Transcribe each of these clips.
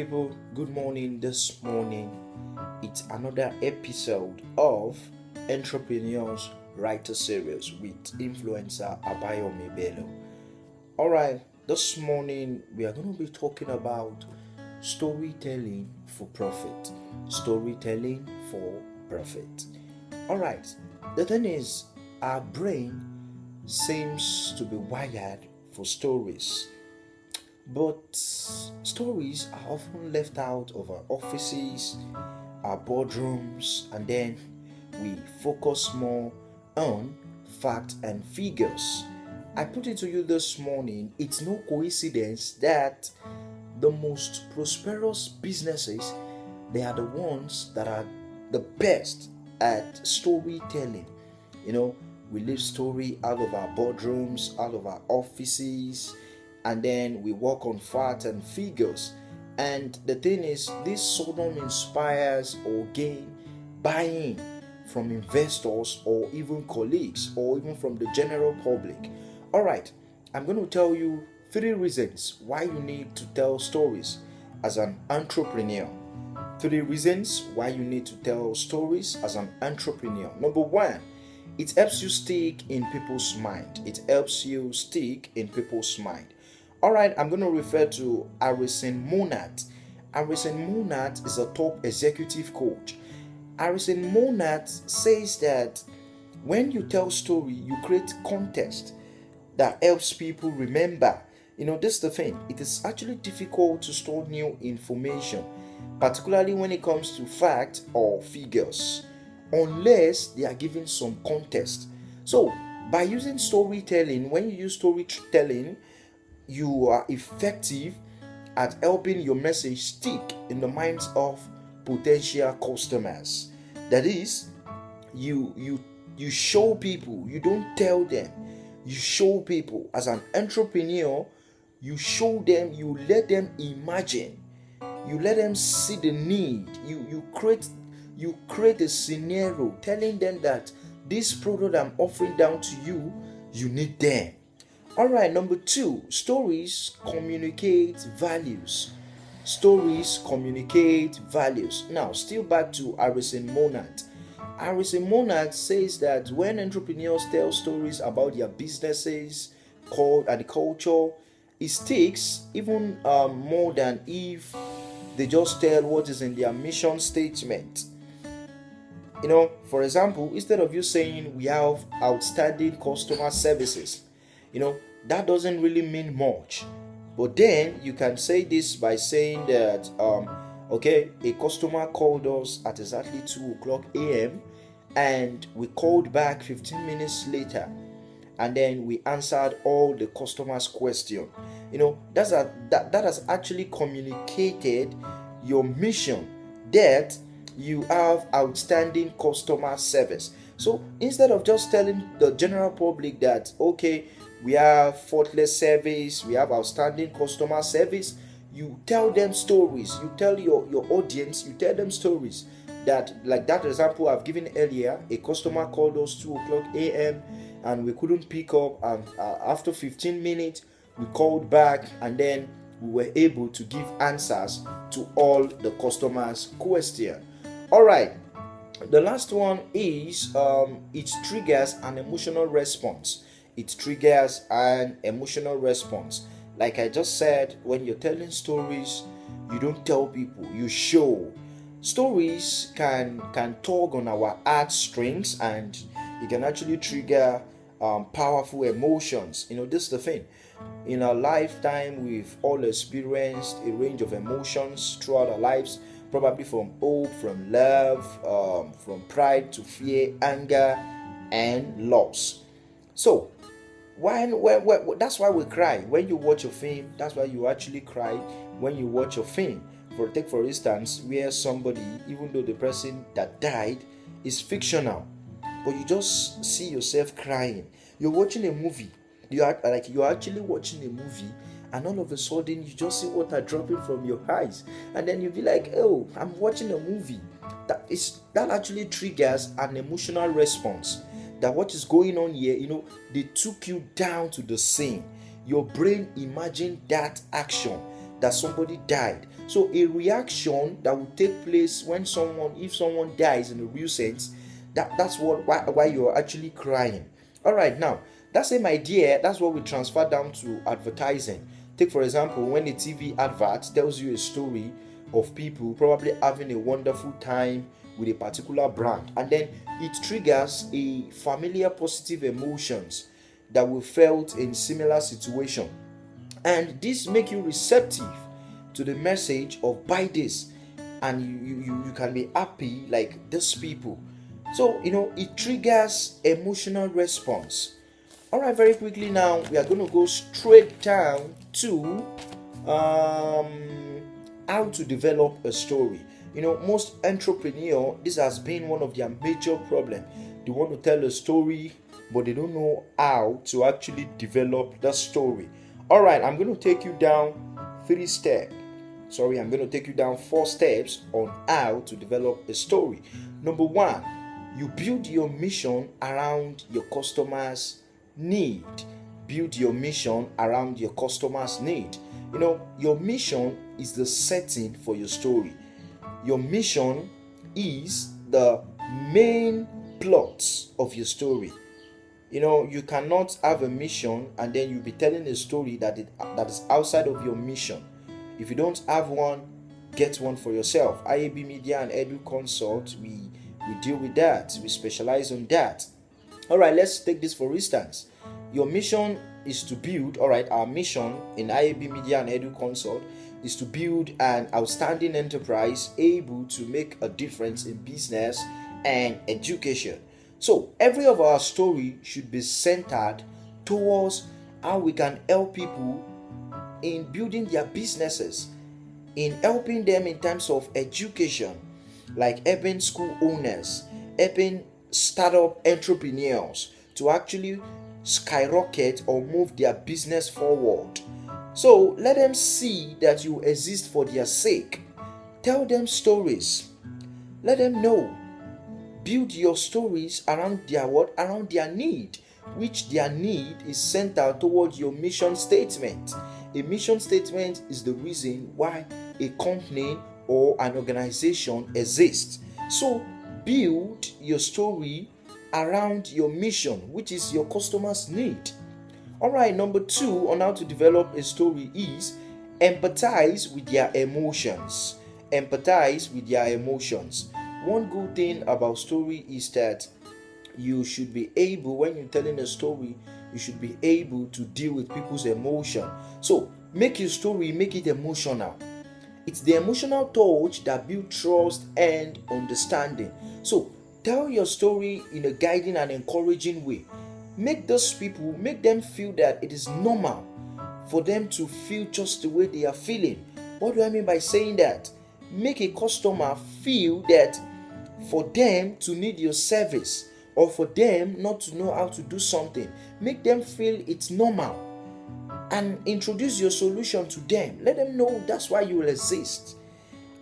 people, good morning. This morning, it's another episode of Entrepreneurs Writer Series with influencer Abayomi Bello. All right, this morning we are going to be talking about storytelling for profit. Storytelling for profit. All right, the thing is, our brain seems to be wired for stories. But stories are often left out of our offices, our boardrooms, and then we focus more on facts and figures. I put it to you this morning, it's no coincidence that the most prosperous businesses, they are the ones that are the best at storytelling. You know, we live story out of our boardrooms, out of our offices, and then we work on facts and figures. And the thing is, this seldom inspires or gain buy-in from investors or even colleagues or even from the general public. All right, I'm going to tell you three reasons why you need to tell stories as an entrepreneur. Three reasons why you need to tell stories as an entrepreneur. Number one, it helps you stick in people's mind. It helps you stick in people's mind. All right, I'm going to refer to Harrison Monat. Harrison Monat is a top executive coach. Harrison Monat says that when you tell story, you create context that helps people remember. This is the thing. It is actually difficult to store new information, particularly when it comes to fact or figures, unless they are given some context. So, by using storytelling, when you use storytelling, you are effective at helping your message stick in the minds of potential customers. That is, you show people, you don't tell them. You show people. As an entrepreneur, you show them, you let them imagine, you let them see the need. You create a scenario telling them that this product I'm offering down to you, you need them. All right, number two, stories communicate values. Stories communicate values. Now, still back to Harrison Monat. Harrison Monat says that when entrepreneurs tell stories about their businesses, and culture, it sticks even more than if they just tell what is in their mission statement. For example, instead of you saying we have outstanding customer services, that doesn't really mean much. But then you can say this by saying that, okay, a customer called us at exactly 2 o'clock a.m. and we called back 15 minutes later, and then we answered all the customer's question. That has actually communicated your mission, that you have outstanding customer service. So instead of just telling the general public that, okay, we have faultless service, we have outstanding customer service, you tell them stories. You tell your audience, you tell them stories. That, like that example I've given earlier, a customer called us 2 o'clock a.m. and we couldn't pick up, and after 15 minutes we called back, and then we were able to give answers to all the customers' question. All right, the last one is it triggers an emotional response. It triggers an emotional response. Like I just said, when you're telling stories, you don't tell people, you show. Stories can tug on our heartstrings, and it can actually trigger powerful emotions. This is the thing. In our lifetime, we've all experienced a range of emotions throughout our lives, probably from hope, from love, from pride to fear, anger, and loss. So, when that's why we cry when you watch a film. That's why you actually cry when you watch a film. For instance, where somebody, even though the person that died is fictional, but you just see yourself crying. You're watching a movie. You're actually watching a movie, and all of a sudden you just see water dropping from your eyes, and then you'll be like, oh, I'm watching a movie. That actually triggers an emotional response. That what is going on here, they took you down to the scene. Your brain imagined that action. that somebody died. So a reaction that will take place when if someone dies in a real sense, that's why you're actually crying. All right, now that same idea, that's what we transfer down to advertising. Take for example, when a TV advert tells you a story of people probably having a wonderful time with a particular brand, and then it triggers a familiar positive emotions that we felt in similar situation, and this make you receptive to the message of buy this, and you can be happy like these people. So it triggers emotional response. All right, very quickly now we are going to go straight down to how to develop a story. Most entrepreneur, this has been one of their major problem. They want to tell a story, but they don't know how to actually develop the story. All right, I'm going to take you down I'm going to take you down 4 steps on how to develop a story. Number 1, you build your mission around your customers' need. Build your mission around your customers' need. Your mission is the setting for your story. Your mission is the main plot of your story. You cannot have a mission and then you'll be telling a story that is outside of your mission. If you don't have one, get one for yourself. IAB Media and Edu Consult, we deal with that. We specialize on that. All right, let's take this for instance. Your mission is to build, our mission in IAB Media and Edu Consult is to build an outstanding enterprise able to make a difference in business and education. So every of our story should be centered towards how we can help people in building their businesses, in helping them in terms of education, like helping school owners, helping startup entrepreneurs to actually skyrocket or move their business forward. So let them see that you exist for their sake. Tell them stories. Let them know. Build your stories around their what? Around their need, which their need is centered towards your mission statement. A mission statement is the reason why a company or an organization exists. So build your story around your mission, which is your customers' need. All right, number 2 on how to develop a story is empathize with their emotions. Empathize with their emotions. One good thing about story is that you should be able, when you're telling a story, you should be able to deal with people's emotion. So make your story, make it emotional. It's the emotional touch that builds trust and understanding. So tell your story in a guiding and encouraging way. Make them feel that it is normal for them to feel just the way they are feeling. What do I mean by saying that? Make a customer feel that for them to need your service or for them not to know how to do something, make them feel it's normal and introduce your solution to them. Let them know that's why you will exist.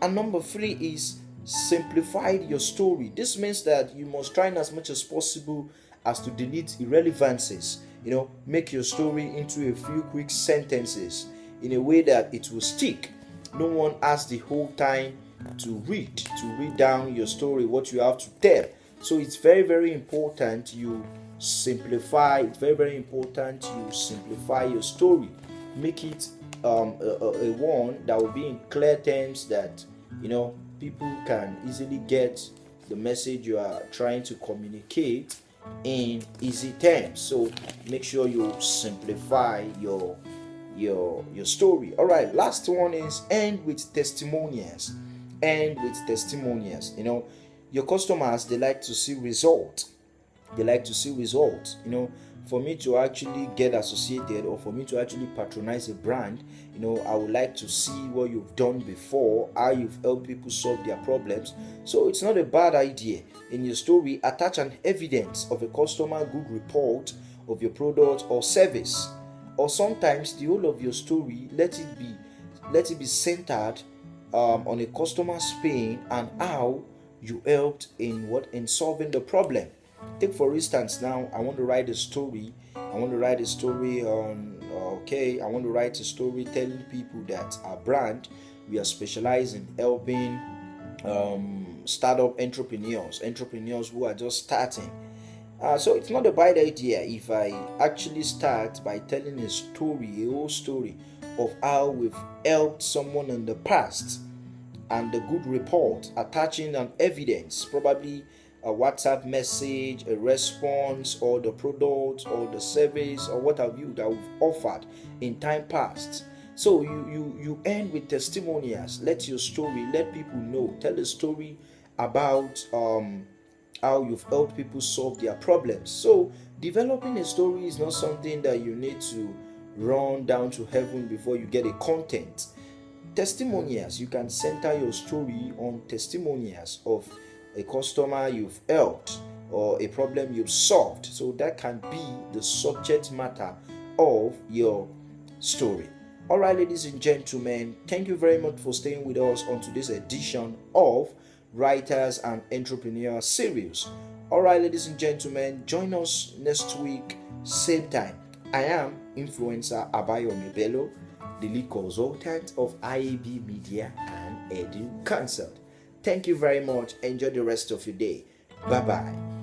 And number 3 is simplify your story. This means that you must try as much as possible as to delete irrelevancies. Make your story into a few quick sentences in a way that it will stick. No one has the whole time to read down your story, what you have to tell. So it's very, very important you simplify. It's very, very important you simplify your story. Make it a one that will be in clear terms that people can easily get the message you are trying to communicate in easy terms. So make sure you simplify your story. All right, last one is end with testimonials. Your customers, they like to see results. For me to actually get associated or for me to actually patronize a brand, I would like to see what you've done before, how you've helped people solve their problems. So it's not a bad idea. In your story, attach an evidence of a customer good report of your product or service. Or sometimes the whole of your story, let it be centered on a customer's pain and how you helped in solving the problem. Take for instance, now I want to write a story on Okay, I want to write a story telling people that our brand, we are specialized in helping startup entrepreneurs who are just starting. So it's not a bad idea if I actually start by telling a whole story of how we've helped someone in the past, and the good report, attaching an evidence, probably a WhatsApp message, a response, or the product or the service or what have you that we've offered in time past. So you end with testimonials. Let your story, let people know. Tell a story about how you've helped people solve their problems. So developing a story is not something that you need to run down to heaven before you get a content. Testimonials, you can center your story on testimonials of a customer you've helped or a problem you've solved. So that can be the subject matter of your story. All right, ladies and gentlemen, thank you very much for staying with us on today's edition of Writers and Entrepreneurs series. All right, ladies and gentlemen, join us next week, same time. I am influencer Abayomi Bello, the lead consultant of IAB Media and Edu Consult. Thank you very much. Enjoy the rest of your day. Bye bye.